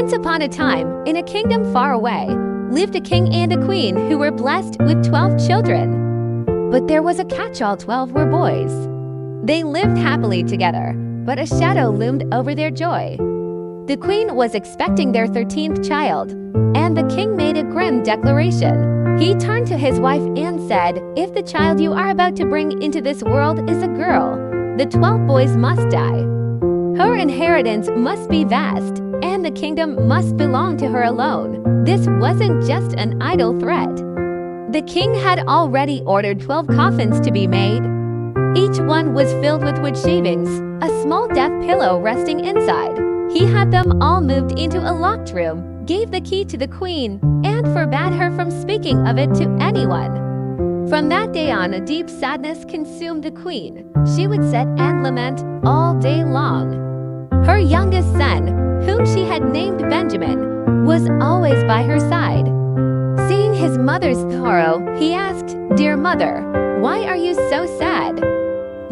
Once upon a time, in a kingdom far away, lived a king and a queen who were blessed with 12 children. But there was a catch: all 12 were boys. They lived happily together, but a shadow loomed over their joy. The queen was expecting their 13th child, and the king made a grim declaration. He turned to his wife and said, "If the child you are about to bring into this world is a girl, the 12 boys must die. Her inheritance must be vast, and the kingdom must belong to her alone." This wasn't just an idle threat. The king had already ordered 12 coffins to be made. Each one was filled with wood shavings, a small death pillow resting inside. He had them all moved into a locked room, gave the key to the queen, and forbade her from speaking of it to anyone. From that day on, a deep sadness consumed the queen. She would sit and lament all day long. Her youngest son, whom she had named Benjamin, was always by her side. Seeing his mother's sorrow, he asked, "Dear mother, why are you so sad?"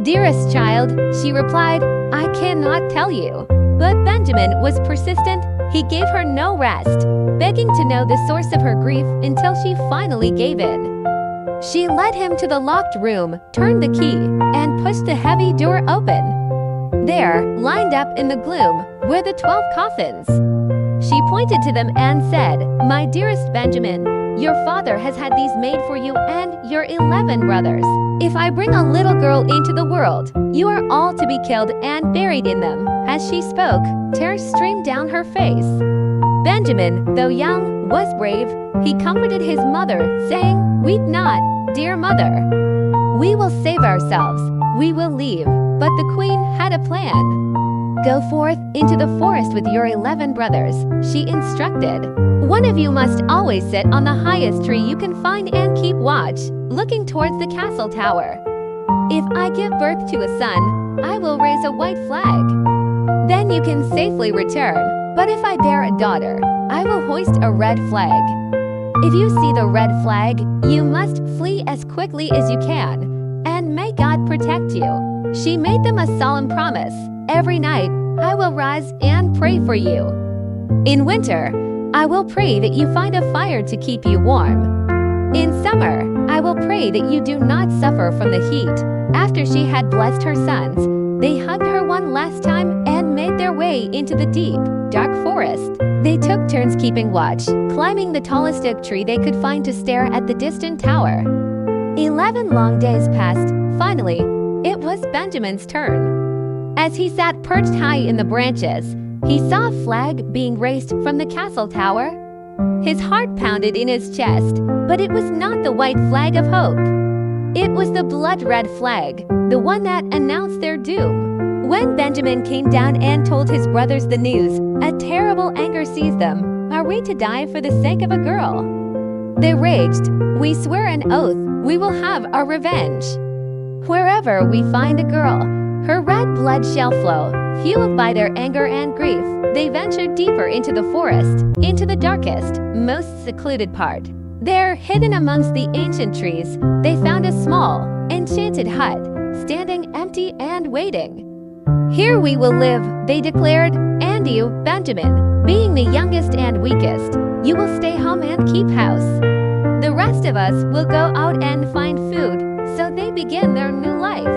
"Dearest child," she replied, "I cannot tell you." But Benjamin was persistent. He gave her no rest, begging to know the source of her grief until she finally gave in. She led him to the locked room, turned the key, and pushed the heavy door open. There, lined up in the gloom, were the 12 coffins. She pointed to them and said, "My dearest Benjamin, your father has had these made for you and your 11 brothers. If I bring a little girl into the world, you are all to be killed and buried in them." As she spoke, tears streamed down her face. Benjamin, though young, was brave. He comforted his mother, saying, "Weep not, dear mother. We will save ourselves. We will leave." But the queen had a plan. "Go forth into the forest with your 11 brothers," she instructed. "One of you must always sit on the highest tree you can find and keep watch, looking towards the castle tower. If I give birth to a son, I will raise a white flag. Then you can safely return. But if I bear a daughter, I will hoist a red flag. If you see the red flag, you must flee as quickly as you can, and may God protect you." She made them a solemn promise. "Every night, I will rise and pray for you. In winter, I will pray that you find a fire to keep you warm. In summer, I will pray that you do not suffer from the heat." After she had blessed her sons, they hugged her one last time and made their way into the deep, dark forest. They took turns keeping watch, climbing the tallest oak tree they could find to stare at the distant tower. 11 long days passed. Finally, it was Benjamin's turn. As he sat perched high in the branches, he saw a flag being raised from the castle tower. His heart pounded in his chest, but it was not the white flag of hope. It was the blood-red flag, the one that announced their doom. When Benjamin came down and told his brothers the news, a terrible anger seized them. "Are we to die for the sake of a girl?" They raged. "We swear an oath, we will have our revenge. Wherever we find a girl, her red blood shall flow." Fueled by their anger and grief, they ventured deeper into the forest, into the darkest, most secluded part. There, hidden amongst the ancient trees, they found a small, enchanted hut, standing empty and waiting. "Here we will live," they declared, "and you, Benjamin, being the youngest and weakest, you will stay home and keep house. The rest of us will go out and find food." So they began their new life.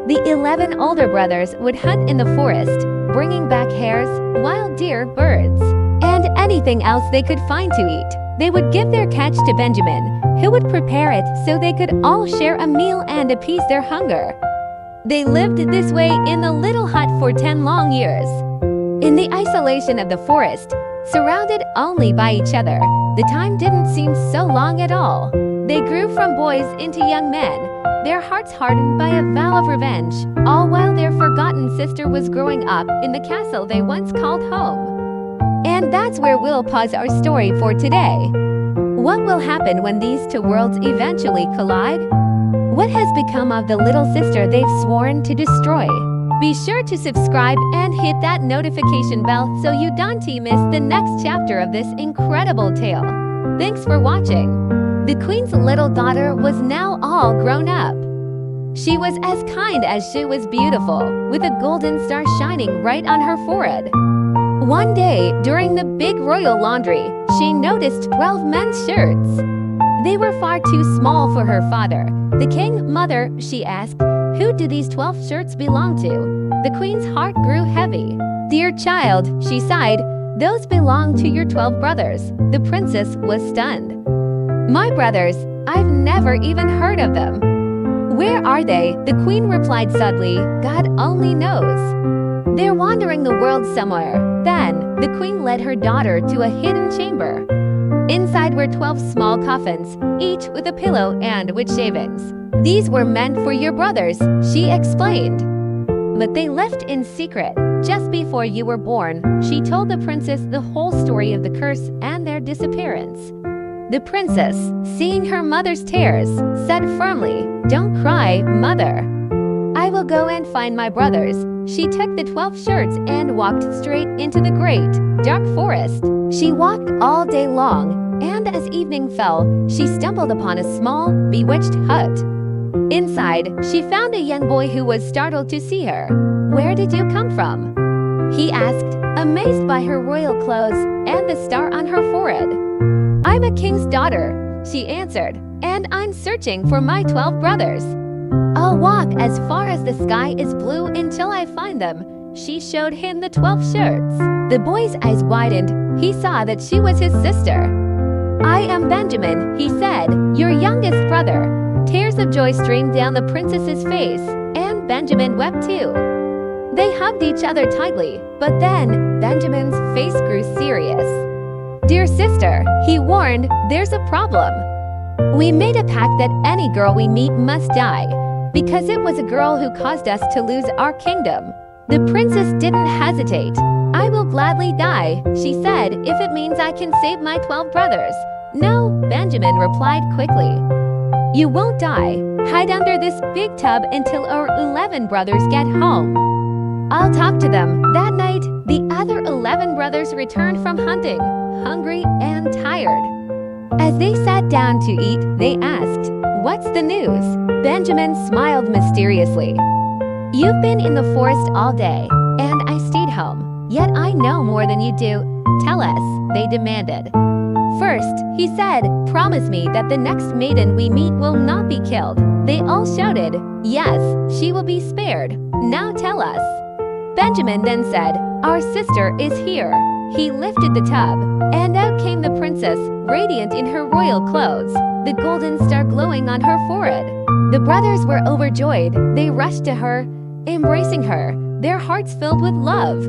The 11 older brothers would hunt in the forest, bringing back hares, wild deer, birds, and anything else they could find to eat. They would give their catch to Benjamin, who would prepare it so they could all share a meal and appease their hunger. They lived this way in the little hut for 10 long years. In the isolation of the forest, surrounded only by each other, the time didn't seem so long at all. They grew from boys into young men, their hearts hardened by a vow of revenge, all while their forgotten sister was growing up in the castle they once called home. And that's where we'll pause our story for today. What will happen when these two worlds eventually collide? What has become of the little sister they've sworn to destroy? Be sure to subscribe and hit that notification bell so you don't miss the next chapter of this incredible tale. Thanks for watching. The queen's little daughter was now all grown up. She was as kind as she was beautiful, with a golden star shining right on her forehead. One day, during the big royal laundry, she noticed 12 men's shirts. They were far too small for her father. The king, "Mother," she asked, "who do these 12 shirts belong to?" The queen's heart grew heavy. "Dear child," she sighed, "those belong to your 12 brothers." The princess was stunned. "My brothers? I've never even heard of them." "Where are they?" the queen replied sadly. "God only knows. They're wandering the world somewhere." Then, the queen led her daughter to a hidden chamber. Inside were 12 small coffins, each with a pillow and with shavings. "These were meant for your brothers," she explained. "But they left in secret. Just before you were born," she told the princess the whole story of the curse and their disappearance. The princess, seeing her mother's tears, said firmly, "Don't cry, mother. I will go and find my brothers." She took the 12 shirts and walked straight into the great, dark forest. She walked all day long, and as evening fell, she stumbled upon a small, bewitched hut. Inside, she found a young boy who was startled to see her. "Where did you come from?" he asked, amazed by her royal clothes and the star on her forehead. "I'm a king's daughter," she answered, "and I'm searching for my 12 brothers. I'll walk as far as the sky is blue until I find them." She showed him the 12 shirts. The boy's eyes widened. He saw that she was his sister. "I am Benjamin," he said, "your youngest brother." Tears of joy streamed down the princess's face, and Benjamin wept too. They hugged each other tightly, but then Benjamin's face grew serious. "Dear sister," he warned, "there's a problem. We made a pact that any girl we meet must die, because it was a girl who caused us to lose our kingdom." The princess didn't hesitate. "I will gladly die," she said, "if it means I can save my 12 brothers." "No," Benjamin replied quickly. "You won't die. Hide under this big tub until our 11 brothers get home. I'll talk to them." That night, the other 11 brothers returned from hunting, hungry and tired. As they sat down to eat, they asked, "What's the news?" Benjamin smiled mysteriously. "You've been in the forest all day, and I stayed home. Yet I know more than you do. Tell us," they demanded. "First," he said, "promise me that the next maiden we meet will not be killed." They all shouted, "Yes, she will be spared. Now tell us." Benjamin then said, "Our sister is here." He lifted the tub, and out came the princess, radiant in her royal clothes, the golden star glowing on her forehead. The brothers were overjoyed. They rushed to her, embracing her, their hearts filled with love.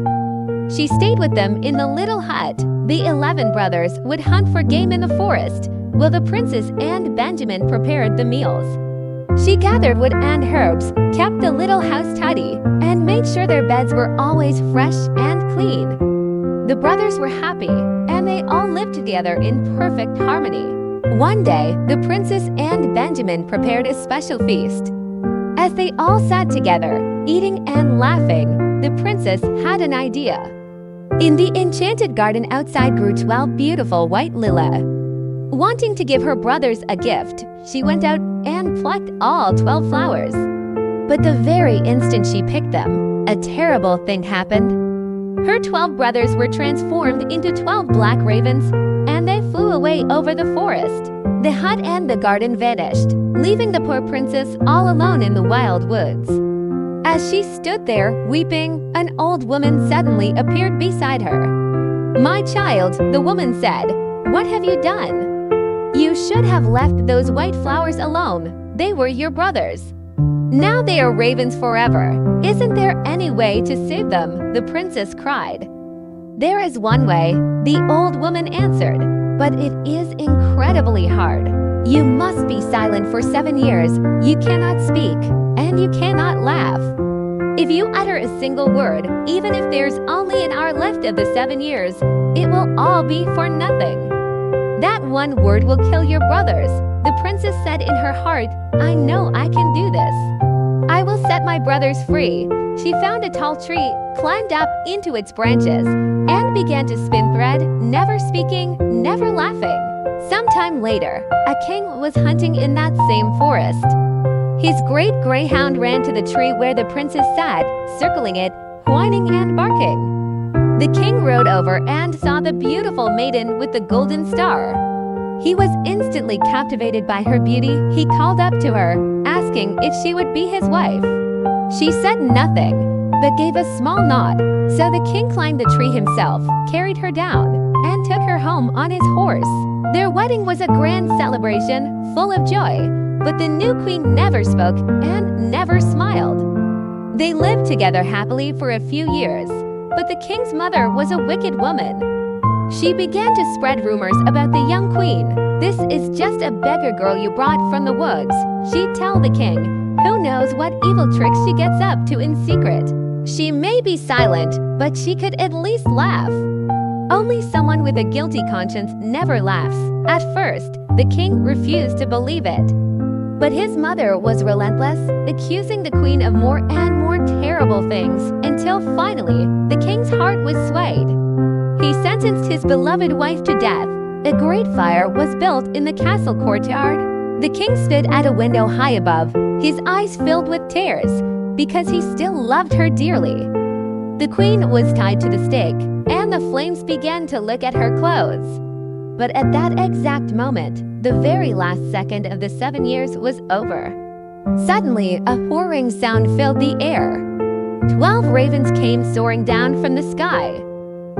She stayed with them in the little hut. The 11 brothers would hunt for game in the forest, while the princess and Benjamin prepared the meals. She gathered wood and herbs, kept the little house tidy, and made sure their beds were always fresh and clean. The brothers were happy, and they all lived together in perfect harmony. One day, the princess and Benjamin prepared a special feast. As they all sat together, eating and laughing, the princess had an idea. In the enchanted garden outside grew 12 beautiful white lilies. Wanting to give her brothers a gift, she went out and plucked all 12 flowers. But the very instant she picked them, a terrible thing happened. Her 12 brothers were transformed into 12 black ravens, and they flew away over the forest. The hut and the garden vanished, leaving the poor princess all alone in the wild woods. As she stood there, weeping, an old woman suddenly appeared beside her. "My child," the woman said, "what have you done? You should have left those white flowers alone. They were your brothers. Now they are ravens forever. Isn't there any way to save them?" the princess cried. "There is one way," the old woman answered, "but it is incredibly hard. You must be silent for 7 years. You cannot speak, and you cannot laugh. If you utter a single word, even if there's only an hour left of the 7 years, it will all be for nothing. That one word will kill your brothers." The princess said in her heart, "I know I can do this. I will set my brothers free." She found a tall tree, climbed up into its branches, and began to spin thread, never speaking, never laughing. Sometime later, a king was hunting in that same forest. His great greyhound ran to the tree where the princess sat, circling it, whining and barking. The king rode over and saw the beautiful maiden with the golden star. He was instantly captivated by her beauty. He called up to her, asking if she would be his wife. She said nothing, but gave a small nod, so the king climbed the tree himself, carried her down, and took her home on his horse. Their wedding was a grand celebration, full of joy, but the new queen never spoke and never smiled. They lived together happily for a few years, but the king's mother was a wicked woman. She began to spread rumors about the young queen. "This is just a beggar girl you brought from the woods," she'd tell the king. "Who knows what evil tricks she gets up to in secret? She may be silent, but she could at least laugh." Only someone with a guilty conscience never laughs. At first, the king refused to believe it. But his mother was relentless, accusing the queen of more and more terrible things, until finally, the king's heart was swayed. He sentenced his beloved wife to death. A great fire was built in the castle courtyard. The king stood at a window high above, his eyes filled with tears, because he still loved her dearly. The queen was tied to the stake, and the flames began to lick at her clothes. But at that exact moment, the very last second of the 7 years was over. Suddenly, a whirring sound filled the air. 12 ravens came soaring down from the sky.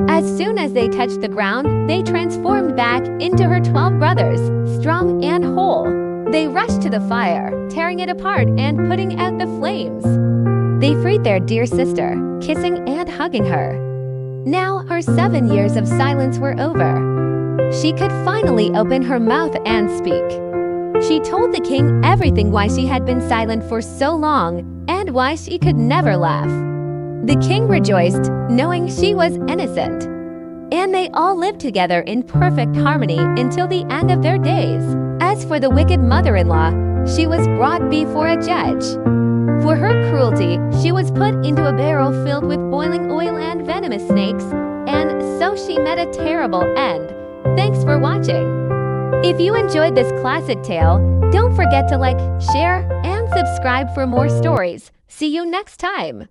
As soon as they touched the ground, they transformed back into her 12 brothers, strong and whole. They rushed to the fire, tearing it apart and putting out the flames. They freed their dear sister, kissing and hugging her. Now her 7 years of silence were over. She could finally open her mouth and speak. She told the king everything, why she had been silent for so long and why she could never laugh. The king rejoiced, knowing she was innocent. And they all lived together in perfect harmony until the end of their days. As for the wicked mother-in-law, she was brought before a judge. For her cruelty, she was put into a barrel filled with boiling oil and venomous snakes, and so she met a terrible end. Thanks for watching. If you enjoyed this classic tale, don't forget to like, share, and subscribe for more stories. See you next time.